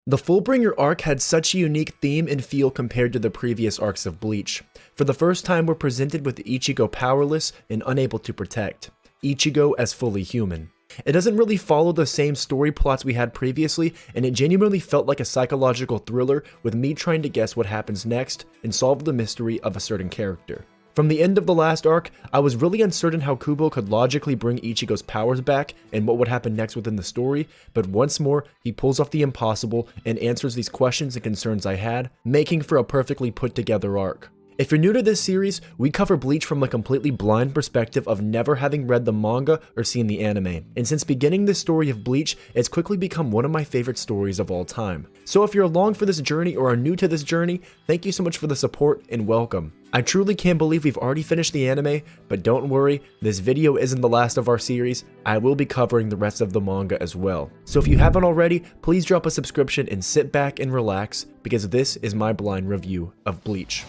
The Fullbringer Arc had such a unique theme and feel compared to the previous arcs of Bleach. For the first time, we're presented with Ichigo powerless and unable to protect. Ichigo as fully human. It doesn't really follow the same story plots we had previously, and it genuinely felt like a psychological thriller with me trying to guess what happens next and solve the mystery of a certain character. From the end of the last arc, I was really uncertain how Kubo could logically bring Ichigo's powers back and what would happen next within the story, but once more, he pulls off the impossible and answers these questions and concerns I had, making for a perfectly put together arc. If you're new to this series, we cover Bleach from a completely blind perspective of never having read the manga or seen the anime, and since beginning this story of Bleach, it's quickly become one of my favorite stories of all time. So if you're along for this journey or are new to this journey, thank you so much for the support and welcome. I truly can't believe we've already finished the anime, but don't worry, this video isn't the last of our series. I will be covering the rest of the manga as well. So if you haven't already, please drop a subscription and sit back and relax, because this is my blind review of Bleach.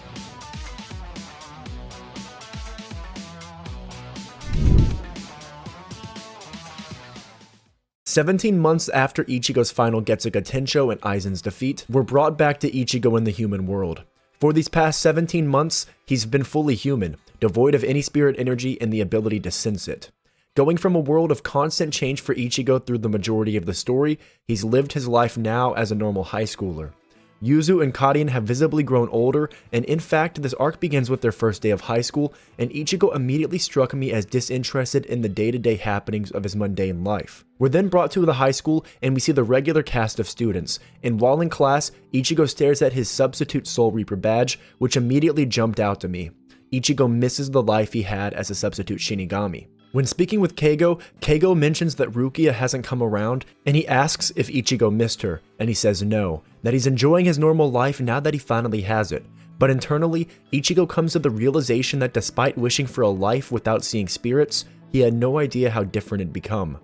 "17 months after Ichigo's final Getsuga Tensho and Aizen's defeat, we're brought back to Ichigo in the human world. For these past 17 months, he's been fully human, devoid of any spirit energy and the ability to sense it. Going from a world of constant change for Ichigo through the majority of the story, he's lived his life now as a normal high schooler. Yuzu and Karin have visibly grown older, and in fact, this arc begins with their first day of high school, and Ichigo immediately struck me as disinterested in the day-to-day happenings of his mundane life. We're then brought to the high school, and we see the regular cast of students, and while in class, Ichigo stares at his substitute Soul Reaper badge, which immediately jumped out to me. Ichigo misses the life he had as a substitute Shinigami. When speaking with Keigo, Keigo mentions that Rukia hasn't come around, and he asks if Ichigo missed her, and he says no, that he's enjoying his normal life now that he finally has it. But internally, Ichigo comes to the realization that despite wishing for a life without seeing spirits, he had no idea how different it'd become.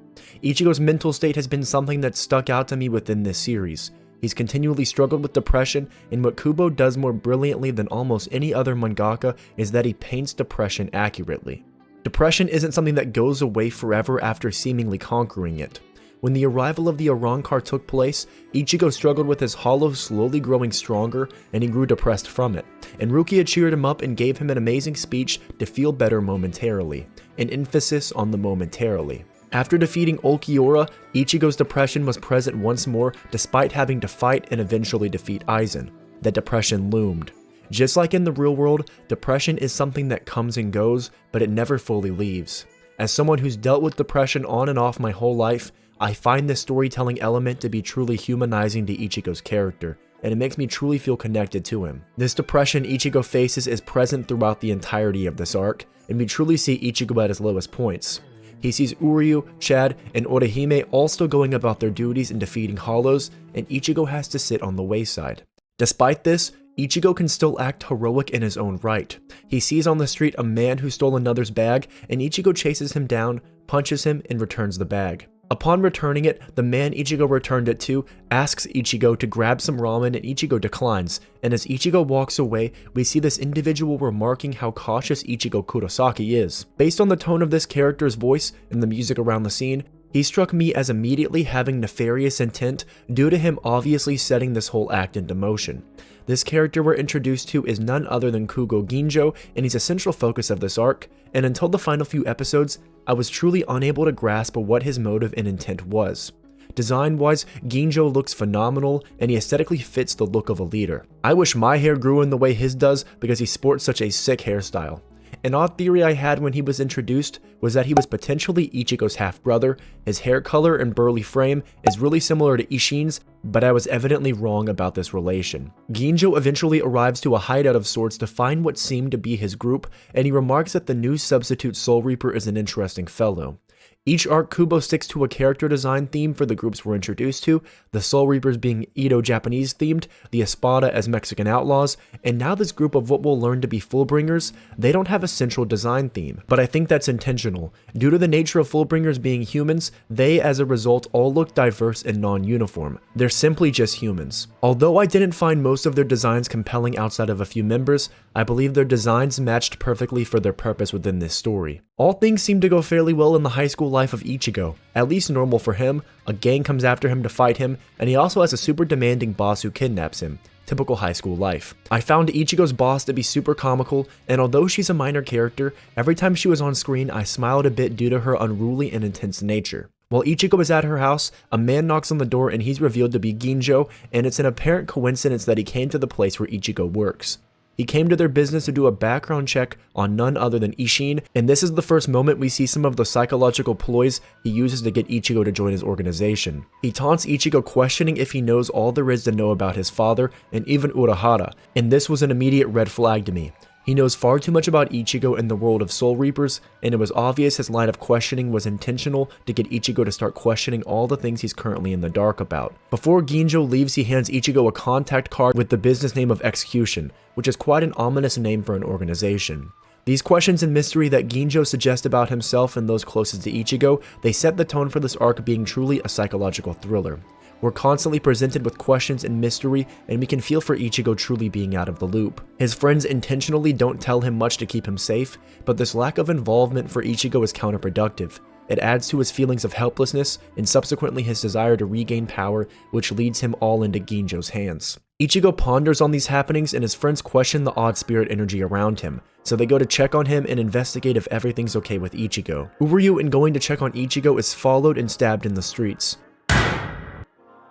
Ichigo's mental state has been something that stuck out to me within this series. He's continually struggled with depression, and what Kubo does more brilliantly than almost any other mangaka is that he paints depression accurately. Depression isn't something that goes away forever after seemingly conquering it. When the arrival of the Arrancar took place, Ichigo struggled with his hollow slowly growing stronger, and he grew depressed from it. And Rukia cheered him up and gave him an amazing speech to feel better momentarily, an emphasis on the momentarily. After defeating Ulquiorra, Ichigo's depression was present once more despite having to fight and eventually defeat Aizen. That depression loomed. Just like in the real world, depression is something that comes and goes, but it never fully leaves. As someone who's dealt with depression on and off my whole life, I find this storytelling element to be truly humanizing to Ichigo's character, and it makes me truly feel connected to him. This depression Ichigo faces is present throughout the entirety of this arc, and we truly see Ichigo at his lowest points. He sees Uryu, Chad, and Odahime all still going about their duties and defeating hollows, and Ichigo has to sit on the wayside. Despite this, Ichigo can still act heroic in his own right. He sees on the street a man who stole another's bag, and Ichigo chases him down, punches him, and returns the bag. Upon returning it, the man Ichigo returned it to asks Ichigo to grab some ramen, and Ichigo declines, and as Ichigo walks away, we see this individual remarking how cautious Ichigo Kurosaki is. Based on the tone of this character's voice and the music around the scene, he struck me as immediately having nefarious intent due to him obviously setting this whole act into motion. This character we're introduced to is none other than Kugoginjo, and he's a central focus of this arc, and until the final few episodes, I was truly unable to grasp what his motive and intent was. Design-wise, Ginjo looks phenomenal, and he aesthetically fits the look of a leader. I wish my hair grew in the way his does because he sports such a sick hairstyle. An odd theory I had when he was introduced was that he was potentially Ichigo's half-brother. His hair color and burly frame is really similar to Ishin's, but I was evidently wrong about this relation. Ginjo eventually arrives to a hideout of sorts to find what seemed to be his group, and he remarks that the new substitute Soul Reaper is an interesting fellow. Each arc, Kubo sticks to a character design theme for the groups we're introduced to, the Soul Reapers being Edo-Japanese themed, the Espada as Mexican outlaws, and now this group of what we'll learn to be Fullbringers, they don't have a central design theme, but I think that's intentional. Due to the nature of Fullbringers being humans, they as a result all look diverse and non-uniform. They're simply just humans. Although I didn't find most of their designs compelling outside of a few members, I believe their designs matched perfectly for their purpose within this story. All things seem to go fairly well in the high school life of Ichigo, at least normal for him. A gang comes after him to fight him, and he also has a super demanding boss who kidnaps him. Typical high school life. I found Ichigo's boss to be super comical, and although she's a minor character, every time she was on screen I smiled a bit due to her unruly and intense nature. While Ichigo is at her house, a man knocks on the door and he's revealed to be Ginjo, and it's an apparent coincidence that he came to the place where Ichigo works. He came to their business to do a background check on none other than Ishin, and this is the first moment we see some of the psychological ploys he uses to get Ichigo to join his organization. He taunts Ichigo, questioning if he knows all there is to know about his father and even Urahara, and this was an immediate red flag to me. He knows far too much about Ichigo and the world of Soul Reapers, and it was obvious his line of questioning was intentional to get Ichigo to start questioning all the things he's currently in the dark about. Before Ginjo leaves, he hands Ichigo a contact card with the business name of Execution, which is quite an ominous name for an organization. These questions and mystery that Ginjo suggests about himself and those closest to Ichigo, they set the tone for this arc being truly a psychological thriller. We're constantly presented with questions and mystery, and we can feel for Ichigo truly being out of the loop. His friends intentionally don't tell him much to keep him safe, but this lack of involvement for Ichigo is counterproductive. It adds to his feelings of helplessness and subsequently his desire to regain power, which leads him all into Ginjo's hands. Ichigo ponders on these happenings and his friends question the odd spirit energy around him, so they go to check on him and investigate if everything's okay with Ichigo. Uryu, in going to check on Ichigo, is followed and stabbed in the streets.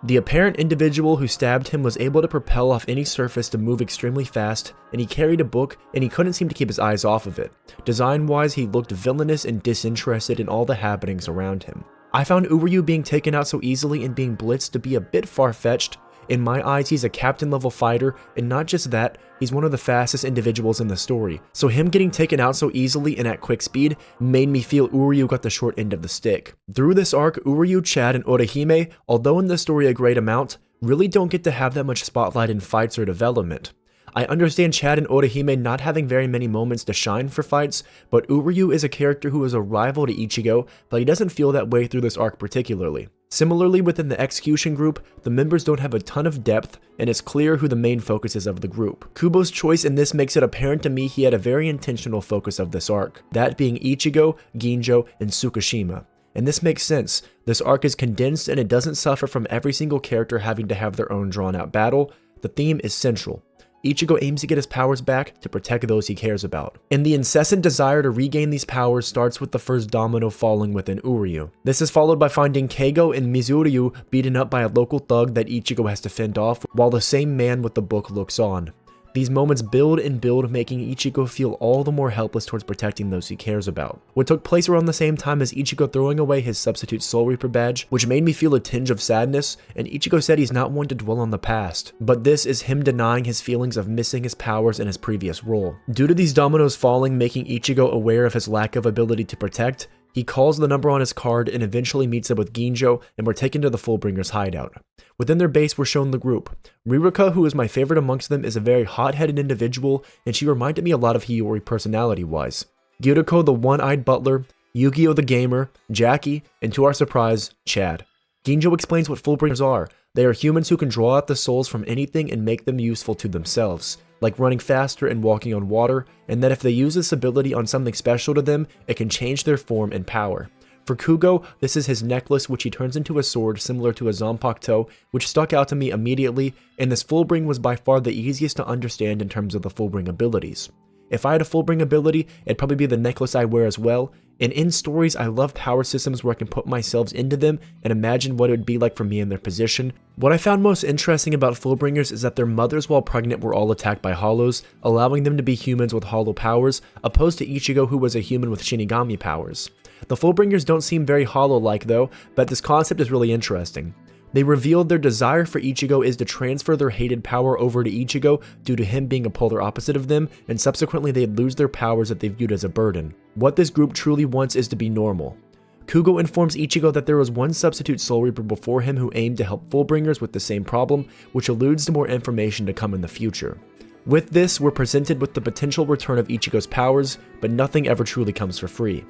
The apparent individual who stabbed him was able to propel off any surface to move extremely fast, and he carried a book and he couldn't seem to keep his eyes off of it. Design-wise, he looked villainous and disinterested in all the happenings around him. I found Uryu being taken out so easily and being blitzed to be a bit far-fetched. In my eyes, he's a captain-level fighter, and not just that, he's one of the fastest individuals in the story. So him getting taken out so easily and at quick speed made me feel Uryu got the short end of the stick. Through this arc, Uryu, Chad, and Odahime, although in the story a great amount, really don't get to have that much spotlight in fights or development. I understand Chad and Odahime not having very many moments to shine for fights, but Uryu is a character who is a rival to Ichigo, but he doesn't feel that way through this arc particularly. Similarly, within the Execution group, the members don't have a ton of depth, and it's clear who the main focus is of the group. Kubo's choice in this makes it apparent to me he had a very intentional focus of this arc, that being Ichigo, Ginjo, and Tsukishima. And this makes sense. This arc is condensed and it doesn't suffer from every single character having to have their own drawn-out battle. The theme is central. Ichigo aims to get his powers back to protect those he cares about. And the incessant desire to regain these powers starts with the first domino falling within Uryu. This is followed by finding Keigo and Mizuryu beaten up by a local thug that Ichigo has to fend off, while the same man with the book looks on. These moments build and build, making Ichigo feel all the more helpless towards protecting those he cares about. What took place around the same time as Ichigo throwing away his substitute Soul Reaper badge, which made me feel a tinge of sadness, and Ichigo said he's not one to dwell on the past, but this is him denying his feelings of missing his powers in his previous role. Due to these dominoes falling, making Ichigo aware of his lack of ability to protect, he calls the number on his card and eventually meets up with Ginjo, and we're taken to the Fullbringer's hideout. Within their base, we're shown the group. Rukia, who is my favorite amongst them, is a very hot-headed individual, and she reminded me a lot of Hiyori personality-wise. Gyuriko, the one-eyed butler, Yu-Gi-Oh the gamer, Jackie, and to our surprise, Chad. Ginjo explains what Fullbringers are. They are humans who can draw out the souls from anything and make them useful to themselves, like running faster and walking on water, and that if they use this ability on something special to them, it can change their form and power. For Kugo, this is his necklace, which he turns into a sword similar to a Zanpakuto, which stuck out to me immediately, and this Fullbring was by far the easiest to understand in terms of the Fullbring abilities. If I had a Fullbring ability, it'd probably be the necklace I wear as well, and in stories, I love power systems where I can put myself into them and imagine what it would be like for me in their position. What I found most interesting about Fullbringers is that their mothers while pregnant were all attacked by hollows, allowing them to be humans with hollow powers, opposed to Ichigo who was a human with Shinigami powers. The Fullbringers don't seem very hollow-like though, but this concept is really interesting. They revealed their desire for Ichigo is to transfer their hated power over to Ichigo due to him being a polar opposite of them, and subsequently they'd lose their powers that they viewed as a burden. What this group truly wants is to be normal. Kugo informs Ichigo that there was one substitute Soul Reaper before him who aimed to help Fullbringers with the same problem, which alludes to more information to come in the future. With this, we're presented with the potential return of Ichigo's powers, but nothing ever truly comes for free.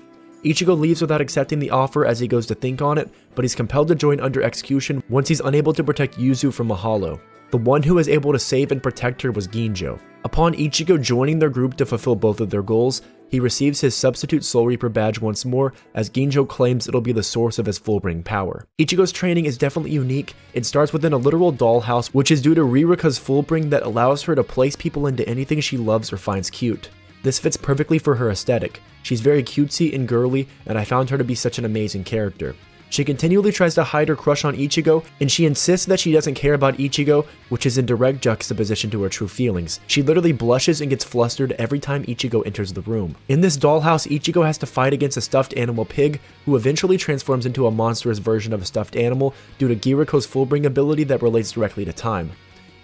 Ichigo leaves without accepting the offer as he goes to think on it, but he's compelled to join under execution once he's unable to protect Yuzu from a hollow. The one who was able to save and protect her was Ginjo. Upon Ichigo joining their group to fulfill both of their goals, he receives his substitute Soul Reaper badge once more, as Ginjo claims it'll be the source of his Fullbring power. Ichigo's training is definitely unique. It starts within a literal dollhouse, which is due to Ruka's Fullbring that allows her to place people into anything she loves or finds cute. This fits perfectly for her aesthetic. She's very cutesy and girly, and I found her to be such an amazing character. She continually tries to hide her crush on Ichigo, and she insists that she doesn't care about Ichigo, which is in direct juxtaposition to her true feelings. She literally blushes and gets flustered every time Ichigo enters the room. In this dollhouse, Ichigo has to fight against a stuffed animal pig, who eventually transforms into a monstrous version of a stuffed animal due to Giriko's Fullbring ability that relates directly to time.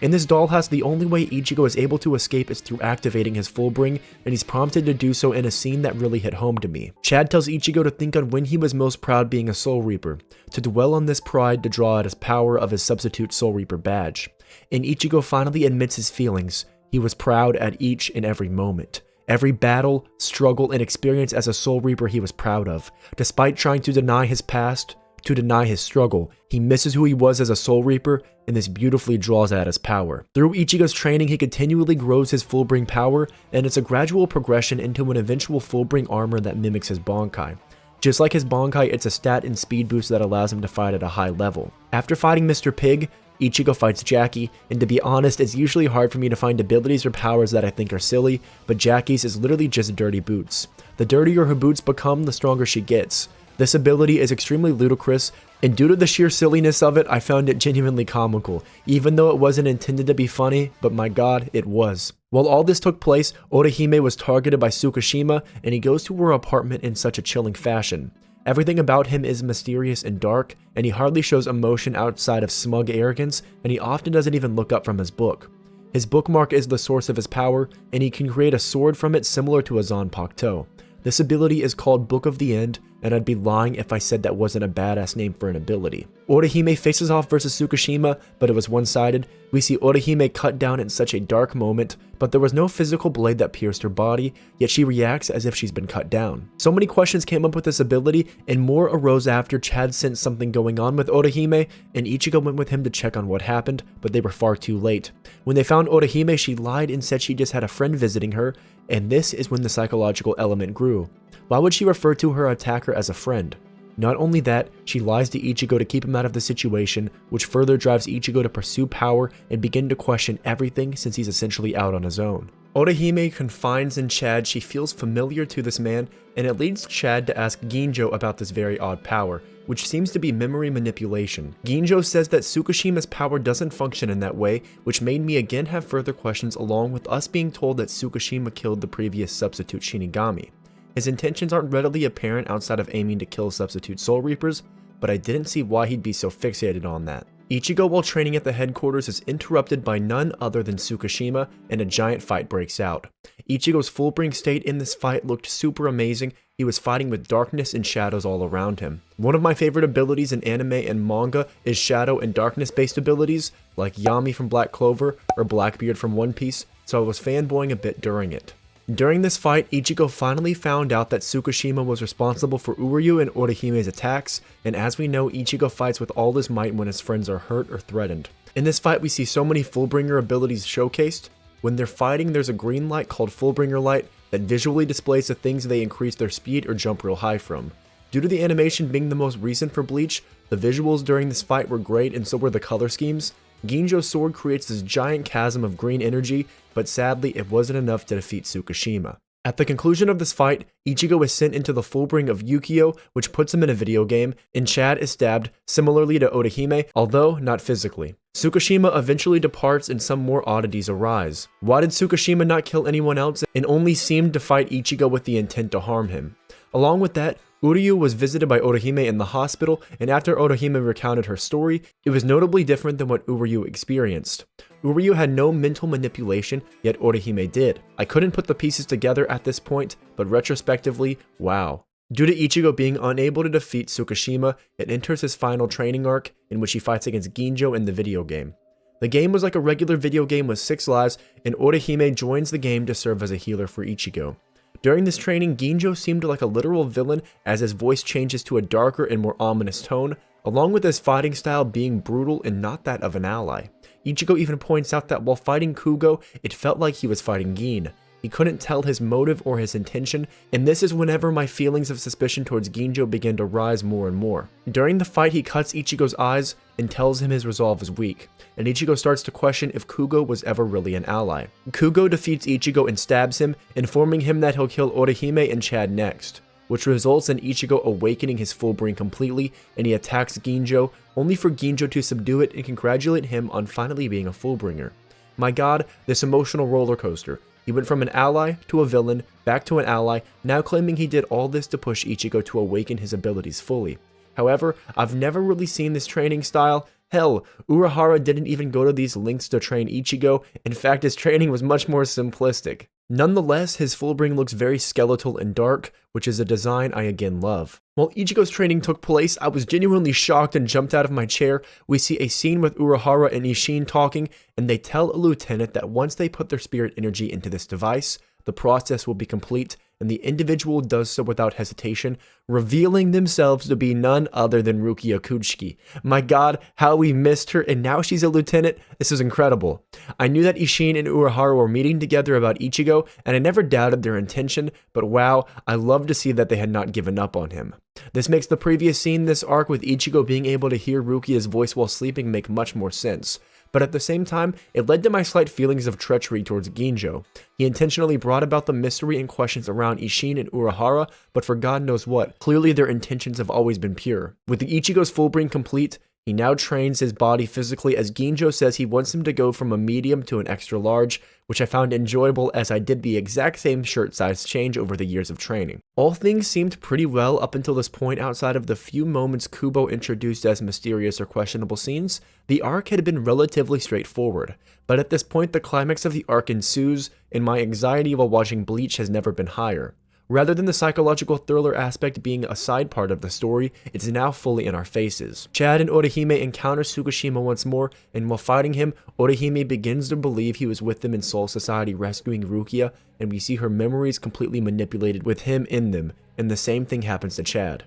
In this dollhouse, the only way Ichigo is able to escape is through activating his Fullbring, and he's prompted to do so in a scene that really hit home to me. Chad tells Ichigo to think on when he was most proud being a Soul Reaper, to dwell on this pride to draw out his power of his substitute Soul Reaper badge. And Ichigo finally admits his feelings. He was proud at each and every moment. Every battle, struggle, and experience as a Soul Reaper he was proud of. Despite trying to deny his past, to deny his struggle, he misses who he was as a Soul Reaper, and this beautifully draws out his power. Through Ichigo's training, he continually grows his Fullbring power, and it's a gradual progression into an eventual Fullbring armor that mimics his Bankai. Just like his Bankai, it's a stat and speed boost that allows him to fight at a high level. After fighting Mr. Pig, Ichigo fights Jackie, and to be honest, it's usually hard for me to find abilities or powers that I think are silly, but Jackie's is literally just dirty boots. The dirtier her boots become, the stronger she gets. This ability is extremely ludicrous, and due to the sheer silliness of it, I found it genuinely comical, even though it wasn't intended to be funny, but my god, it was. While all this took place, Odahime was targeted by Tsukishima, and he goes to her apartment in such a chilling fashion. Everything about him is mysterious and dark, and he hardly shows emotion outside of smug arrogance, and he often doesn't even look up from his book. His bookmark is the source of his power, and he can create a sword from it similar to a Zanpakuto. This ability is called Book of the End, and I'd be lying if I said that wasn't a badass name for an ability. Odahime faces off versus Tsukishima, but it was one-sided. We see Odahime cut down in such a dark moment, but there was no physical blade that pierced her body, yet she reacts as if she's been cut down. So many questions came up with this ability, and more arose after Chad sensed something going on with Odahime, and Ichigo went with him to check on what happened, but they were far too late. When they found Odahime, she lied and said she just had a friend visiting her, and this is when the psychological element grew. Why would she refer to her attacker as a friend? Not only that, she lies to Ichigo to keep him out of the situation, which further drives Ichigo to pursue power and begin to question everything since he's essentially out on his own. Odahime confides in Chad she feels familiar to this man, and it leads Chad to ask Ginjo about this very odd power, which seems to be memory manipulation. Ginjo says that Tsukishima's power doesn't function in that way, which made me again have further questions along with us being told that Tsukishima killed the previous substitute Shinigami. His intentions aren't readily apparent outside of aiming to kill substitute Soul Reapers, but I didn't see why he'd be so fixated on that. Ichigo, while training at the headquarters, is interrupted by none other than Tsukishima, and a giant fight breaks out. Ichigo's Fullbring state in this fight looked super amazing. He was fighting with darkness and shadows all around him. One of my favorite abilities in anime and manga is shadow and darkness based abilities, like Yami from Black Clover or Blackbeard from One Piece, so I was fanboying a bit during it. During this fight, Ichigo finally found out that Tsukishima was responsible for Uryu and Odahime's attacks, and as we know, Ichigo fights with all his might when his friends are hurt or threatened. In this fight, we see so many Fullbringer abilities showcased. When they're fighting, there's a green light called Fullbringer light that visually displays the things they increase their speed or jump real high from. Due to the animation being the most recent for Bleach, the visuals during this fight were great and so were the color schemes. Ginjo's sword creates this giant chasm of green energy, but sadly it wasn't enough to defeat Tsukishima. At the conclusion of this fight, Ichigo is sent into the Fullbring of Yukio, which puts him in a video game, and Chad is stabbed, similarly to Odahime, although not physically. Tsukishima eventually departs and some more oddities arise. Why did Tsukishima not kill anyone else and only seemed to fight Ichigo with the intent to harm him? Along with that, Uryu was visited by Odahime in the hospital, and after Odahime recounted her story, it was notably different than what Uryu experienced. Uryu had no mental manipulation, yet Odahime did. I couldn't put the pieces together at this point, but retrospectively, wow. Due to Ichigo being unable to defeat Tsukishima, it enters his final training arc, in which he fights against Ginjo in the video game. The game was like a regular video game with 6 lives, and Odahime joins the game to serve as a healer for Ichigo. During this training, Ginjo seemed like a literal villain as his voice changes to a darker and more ominous tone, along with his fighting style being brutal and not that of an ally. Ichigo even points out that while fighting Kugo, it felt like he was fighting Gin. He couldn't tell his motive or his intention, and this is whenever my feelings of suspicion towards Ginjo began to rise more and more. During the fight, he cuts Ichigo's eyes and tells him his resolve is weak, and Ichigo starts to question if Kugo was ever really an ally. Kugo defeats Ichigo and stabs him, informing him that he'll kill Odahime and Chad next, which results in Ichigo awakening his Fullbring completely, and he attacks Ginjo, only for Ginjo to subdue it and congratulate him on finally being a Fullbringer. My god, this emotional roller coaster. He went from an ally to a villain, back to an ally, now claiming he did all this to push Ichigo to awaken his abilities fully. However, I've never really seen this training style. Hell, Urahara didn't even go to these lengths to train Ichigo. In fact, his training was much more simplistic. Nonetheless, his Fullbring looks very skeletal and dark, which is a design I again love. While Ichigo's training took place, I was genuinely shocked and jumped out of my chair. We see a scene with Urahara and Isshin talking, and they tell a lieutenant that once they put their spirit energy into this device, the process will be complete, and the individual does so without hesitation, revealing themselves to be none other than Rukia Kuchiki. My god, how we missed her, and now she's a lieutenant. This is incredible. I knew that Isshin and Urahara were meeting together about Ichigo, and I never doubted their intention, but wow, I love to see that they had not given up on him. This makes the previous scene this arc with Ichigo being able to hear Rukia's voice while sleeping make much more sense. But at the same time, it led to my slight feelings of treachery towards Ginjo. He intentionally brought about the mystery and questions around Isshin and Urahara, but for God knows what, clearly their intentions have always been pure. With the Ichigo's Fullbring complete, he now trains his body physically as Ginjo says he wants him to go from a medium to an extra large, which I found enjoyable as I did the exact same shirt size change over the years of training. All things seemed pretty well up until this point. Outside of the few moments Kubo introduced as mysterious or questionable scenes, the arc had been relatively straightforward. But at this point, the climax of the arc ensues, and my anxiety while watching Bleach has never been higher. Rather than the psychological thriller aspect being a side part of the story, it's now fully in our faces. Chad and Odahime encounter Tsukishima once more, and while fighting him, Odahime begins to believe he was with them in Soul Society rescuing Rukia, and we see her memories completely manipulated with him in them, and the same thing happens to Chad.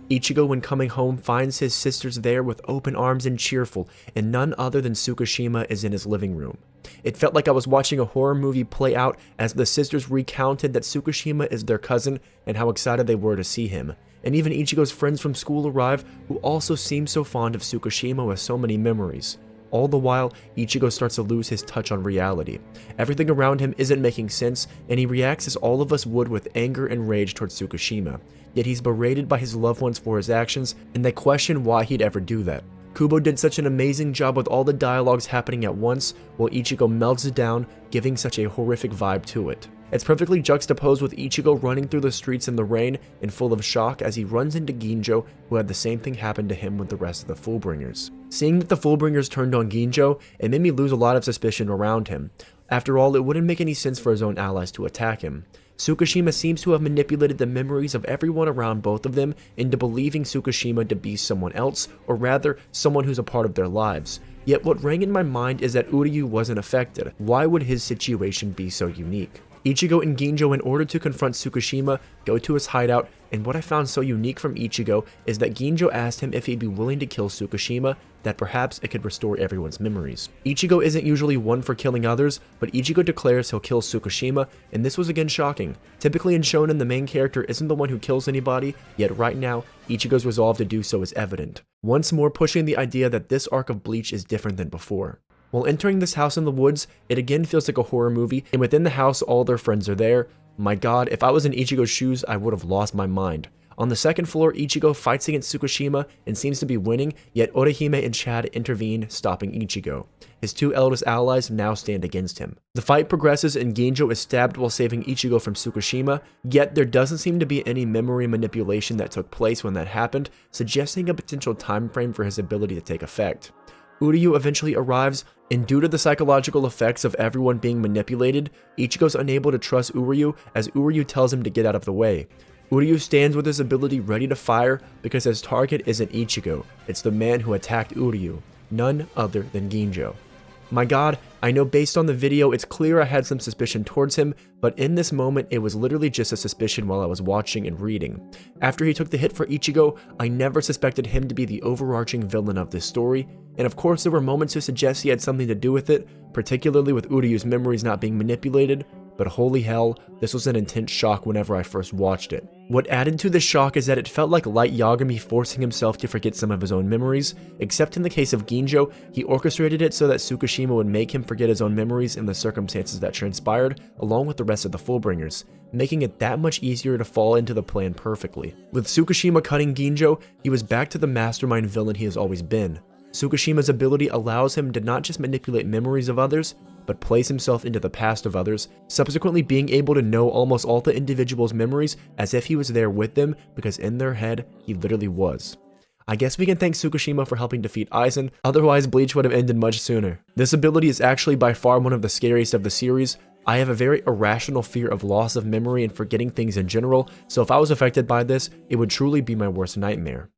Ichigo, when coming home, finds his sisters there with open arms and cheerful, and none other than Tsukishima is in his living room. It felt like I was watching a horror movie play out as the sisters recounted that Tsukishima is their cousin and how excited they were to see him. And even Ichigo's friends from school arrive, who also seem so fond of Tsukishima with so many memories. All the while, Ichigo starts to lose his touch on reality. Everything around him isn't making sense, and he reacts as all of us would with anger and rage towards Tsukishima. Yet he's berated by his loved ones for his actions, and they question why he'd ever do that. Kubo did such an amazing job with all the dialogues happening at once, while Ichigo melts it down, giving such a horrific vibe to it. It's perfectly juxtaposed with Ichigo running through the streets in the rain and full of shock as he runs into Ginjo, who had the same thing happen to him with the rest of the Fullbringers. Seeing that the Fullbringers turned on Ginjo, it made me lose a lot of suspicion around him. After all, it wouldn't make any sense for his own allies to attack him. Tsukishima seems to have manipulated the memories of everyone around both of them into believing Tsukishima to be someone else, or rather, someone who's a part of their lives. Yet what rang in my mind is that Uryu wasn't affected. Why would his situation be so unique? Ichigo and Ginjo, in order to confront Tsukishima, go to his hideout, and what I found so unique from Ichigo is that Ginjo asked him if he'd be willing to kill Tsukishima, that perhaps it could restore everyone's memories. Ichigo isn't usually one for killing others, but Ichigo declares he'll kill Tsukishima, and this was again shocking. Typically in shonen, the main character isn't the one who kills anybody, yet right now, Ichigo's resolve to do so is evident, once more pushing the idea that this arc of Bleach is different than before. While entering this house in the woods, it again feels like a horror movie, and within the house all their friends are there. My god, if I was in Ichigo's shoes, I would have lost my mind. On the second floor, Ichigo fights against Tsukishima and seems to be winning, yet Odahime and Chad intervene, stopping Ichigo. His two eldest allies now stand against him. The fight progresses and Ginjo is stabbed while saving Ichigo from Tsukishima, yet there doesn't seem to be any memory manipulation that took place when that happened, suggesting a potential time frame for his ability to take effect. Uryu eventually arrives, and due to the psychological effects of everyone being manipulated, Ichigo's unable to trust Uryu as Uryu tells him to get out of the way. Uryu stands with his ability ready to fire because his target isn't Ichigo, it's the man who attacked Uryu, none other than Ginjo. My god, I know based on the video it's clear I had some suspicion towards him, but in this moment it was literally just a suspicion while I was watching and reading. After he took the hit for Ichigo, I never suspected him to be the overarching villain of this story, and of course there were moments to suggest he had something to do with it, particularly with Uryu's memories not being manipulated, but holy hell, this was an intense shock whenever I first watched it. What added to the shock is that it felt like light Yagami forcing himself to forget some of his own memories, except in the case of Ginjo, he orchestrated it so that Tsukishima would make him forget his own memories and the circumstances that transpired, along with the rest of the Fullbringers, making it that much easier to fall into the plan perfectly. With Tsukishima cutting Ginjo, he was back to the mastermind villain he has always been. Tsukishima's ability allows him to not just manipulate memories of others, but place himself into the past of others, subsequently being able to know almost all the individual's memories as if he was there with them, because in their head, he literally was. I guess we can thank Tsukishima for helping defeat Aizen, otherwise Bleach would have ended much sooner. This ability is actually by far one of the scariest of the series. I have a very irrational fear of loss of memory and forgetting things in general, so if I was affected by this, it would truly be my worst nightmare.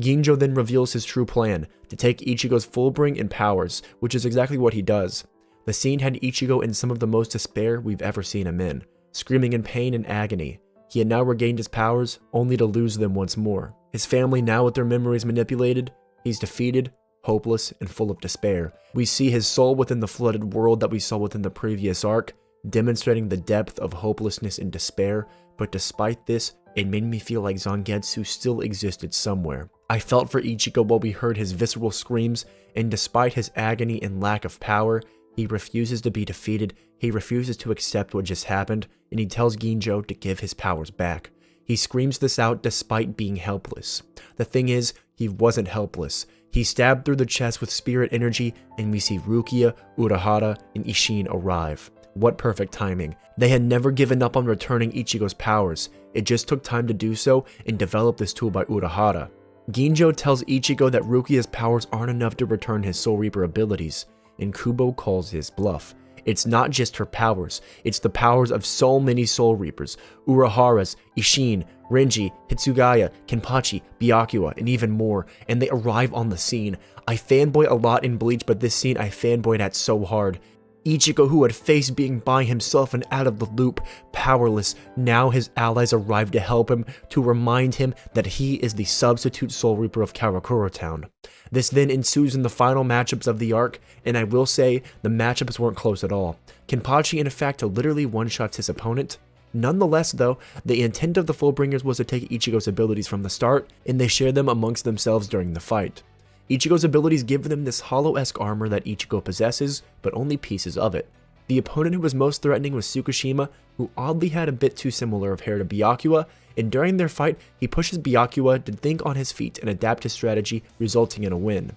Ginjo then reveals his true plan, to take Ichigo's Fullbring and powers, which is exactly what he does. The scene had Ichigo in some of the most despair we've ever seen him in, screaming in pain and agony. He had now regained his powers, only to lose them once more. His family now with their memories manipulated, he's defeated, hopeless, and full of despair. We see his soul within the flooded world that we saw within the previous arc, demonstrating the depth of hopelessness and despair, but despite this, it made me feel like Zangetsu still existed somewhere. I felt for Ichigo while we heard his visceral screams, and despite his agony and lack of power, he refuses to be defeated, he refuses to accept what just happened, and he tells Ginjo to give his powers back. He screams this out despite being helpless. The thing is, he wasn't helpless. He stabbed through the chest with spirit energy, and we see Rukia, Urahara, and Isshin arrive. What perfect timing. They had never given up on returning Ichigo's powers. It just took time to do so and develop this tool by Urahara. Ginjo tells Ichigo that Rukia's powers aren't enough to return his Soul Reaper abilities, and Kubo calls his bluff. It's not just her powers, it's the powers of so many Soul Reapers, Urahara's, Isshin, Renji, Hitsugaya, Kenpachi, Byakuya, and even more, and they arrive on the scene. I fanboy a lot in Bleach, but this scene I fanboyed at so hard. Ichigo, who had faced being by himself and out of the loop, powerless, now his allies arrive to help him, to remind him that he is the substitute Soul Reaper of Karakura Town. This then ensues in the final matchups of the arc, and I will say, the matchups weren't close at all. Kenpachi in fact literally one-shots his opponent. Nonetheless though, the intent of the Fullbringers was to take Ichigo's abilities from the start, and they share them amongst themselves during the fight. Ichigo's abilities give them this hollow-esque armor that Ichigo possesses, but only pieces of it. The opponent who was most threatening was Tsukishima, who oddly had a bit too similar of hair to Byakuya, and during their fight, he pushes Byakuya to think on his feet and adapt his strategy, resulting in a win.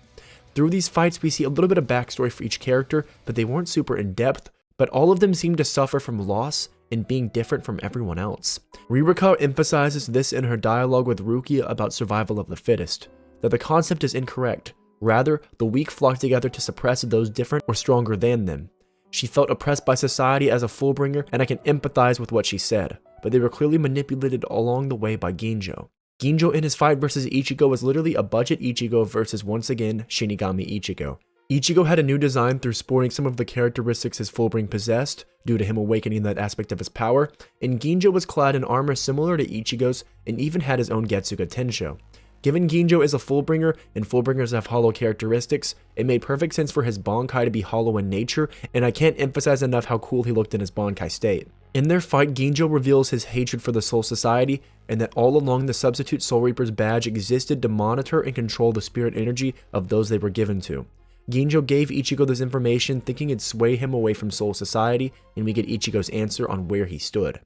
Through these fights, we see a little bit of backstory for each character, but they weren't super in-depth, but all of them seemed to suffer from loss and being different from everyone else. Ririka emphasizes this in her dialogue with Rukia about survival of the fittest, that the concept is incorrect. Rather, the weak flock together to suppress those different or stronger than them. She felt oppressed by society as a Fullbringer, and I can empathize with what she said, but they were clearly manipulated along the way by Ginjo. Ginjo in his fight versus Ichigo was literally a budget Ichigo versus once again Shinigami Ichigo. Ichigo had a new design through sporting some of the characteristics his Fullbring possessed, due to him awakening that aspect of his power, and Ginjo was clad in armor similar to Ichigo's and even had his own Getsuga Tensho. Given Ginjo is a Fullbringer, and Fullbringers have hollow characteristics, it made perfect sense for his Bankai to be hollow in nature, and I can't emphasize enough how cool he looked in his Bankai state. In their fight, Ginjo reveals his hatred for the Soul Society, and that all along the substitute Soul Reaper's badge existed to monitor and control the spirit energy of those they were given to. Ginjo gave Ichigo this information thinking it'd sway him away from Soul Society, and we get Ichigo's answer on where he stood.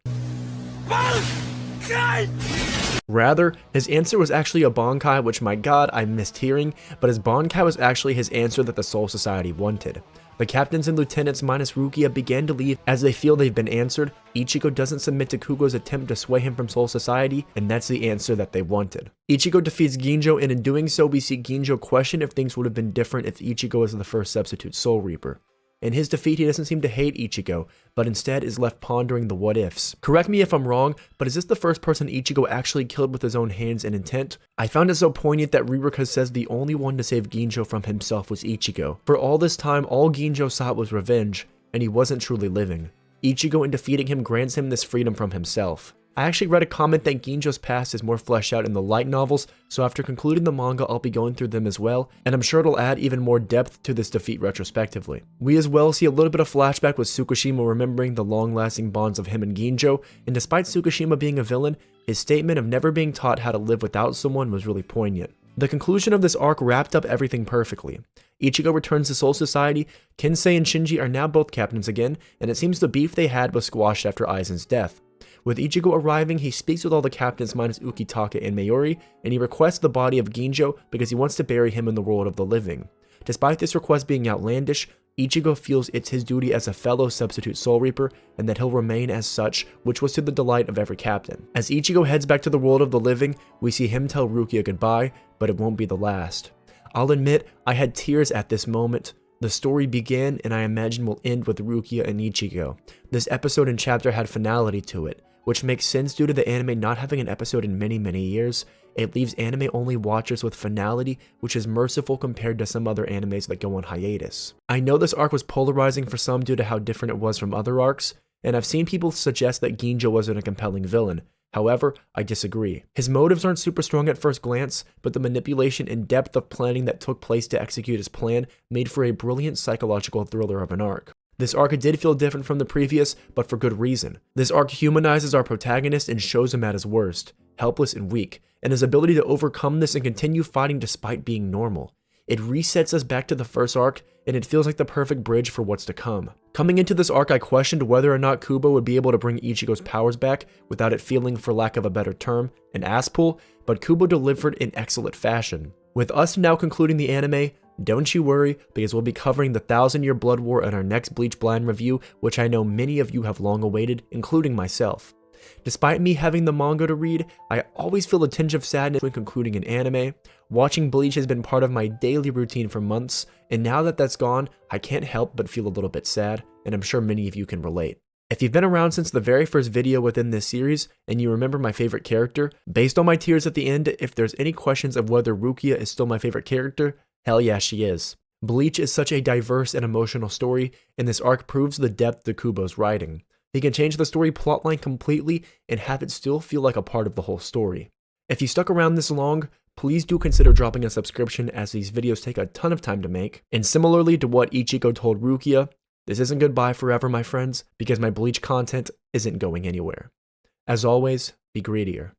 Rather, his answer was actually a Bankai, which my god, I missed hearing, but his Bankai was actually his answer that the Soul Society wanted. The captains and lieutenants minus Rukia began to leave as they feel they've been answered. Ichigo doesn't submit to Kugo's attempt to sway him from Soul Society, and that's the answer that they wanted. Ichigo defeats Ginjo, and in doing so, we see Ginjo question if things would have been different if Ichigo was the first substitute Soul Reaper. In his defeat, he doesn't seem to hate Ichigo, but instead is left pondering the what-ifs. Correct me if I'm wrong, but is this the first person Ichigo actually killed with his own hands and intent? I found it so poignant that Ririka says the only one to save Ginjo from himself was Ichigo. For all this time, all Ginjo sought was revenge, and he wasn't truly living. Ichigo in defeating him grants him this freedom from himself. I actually read a comment that Ginjo's past is more fleshed out in the light novels, so after concluding the manga I'll be going through them as well, and I'm sure it'll add even more depth to this defeat retrospectively. We as well see a little bit of flashback with Tsukishima remembering the long-lasting bonds of him and Ginjo, and despite Tsukishima being a villain, his statement of never being taught how to live without someone was really poignant. The conclusion of this arc wrapped up everything perfectly. Ichigo returns to Soul Society, Kinsei and Shinji are now both captains again, and it seems the beef they had was squashed after Aizen's death. With Ichigo arriving, he speaks with all the captains minus Ukitake and Mayuri, and he requests the body of Ginjo because he wants to bury him in the world of the living. Despite this request being outlandish, Ichigo feels it's his duty as a fellow substitute Soul Reaper, and that he'll remain as such, which was to the delight of every captain. As Ichigo heads back to the world of the living, we see him tell Rukia goodbye, but it won't be the last. I'll admit, I had tears at this moment. The story began, and I imagine will end with Rukia and Ichigo. This episode and chapter had finality to it, which makes sense due to the anime not having an episode in many years. It leaves anime-only watchers with finality, which is merciful compared to some other animes that go on hiatus. I know this arc was polarizing for some due to how different it was from other arcs, and I've seen people suggest that Ginjo wasn't a compelling villain. However, I disagree. His motives aren't super strong at first glance, but the manipulation and depth of planning that took place to execute his plan made for a brilliant psychological thriller of an arc. This arc did feel different from the previous, but for good reason. This arc humanizes our protagonist and shows him at his worst, helpless and weak, and his ability to overcome this and continue fighting despite being normal. It resets us back to the first arc, and it feels like the perfect bridge for what's to come. Coming into this arc, I questioned whether or not Kubo would be able to bring Ichigo's powers back without it feeling, for lack of a better term, an ass pull, but Kubo delivered in excellent fashion. With us now concluding the anime, don't you worry, because we'll be covering the 1000-Year Blood War in our next Bleach blind review, which I know many of you have long awaited, including myself. Despite me having the manga to read, I always feel a tinge of sadness when concluding an anime. Watching Bleach has been part of my daily routine for months, and now that that's gone, I can't help but feel a little bit sad, and I'm sure many of you can relate. If you've been around since the very first video within this series, and you remember my favorite character, based on my tears at the end, if there's any questions of whether Rukia is still my favorite character, hell yeah, she is. Bleach is such a diverse and emotional story, and this arc proves the depth to Kubo's writing. He can change the story plotline completely and have it still feel like a part of the whole story. If you stuck around this long, please do consider dropping a subscription as these videos take a ton of time to make. And similarly to what Ichigo told Rukia, this isn't goodbye forever, my friends, because my Bleach content isn't going anywhere. As always, be greedier.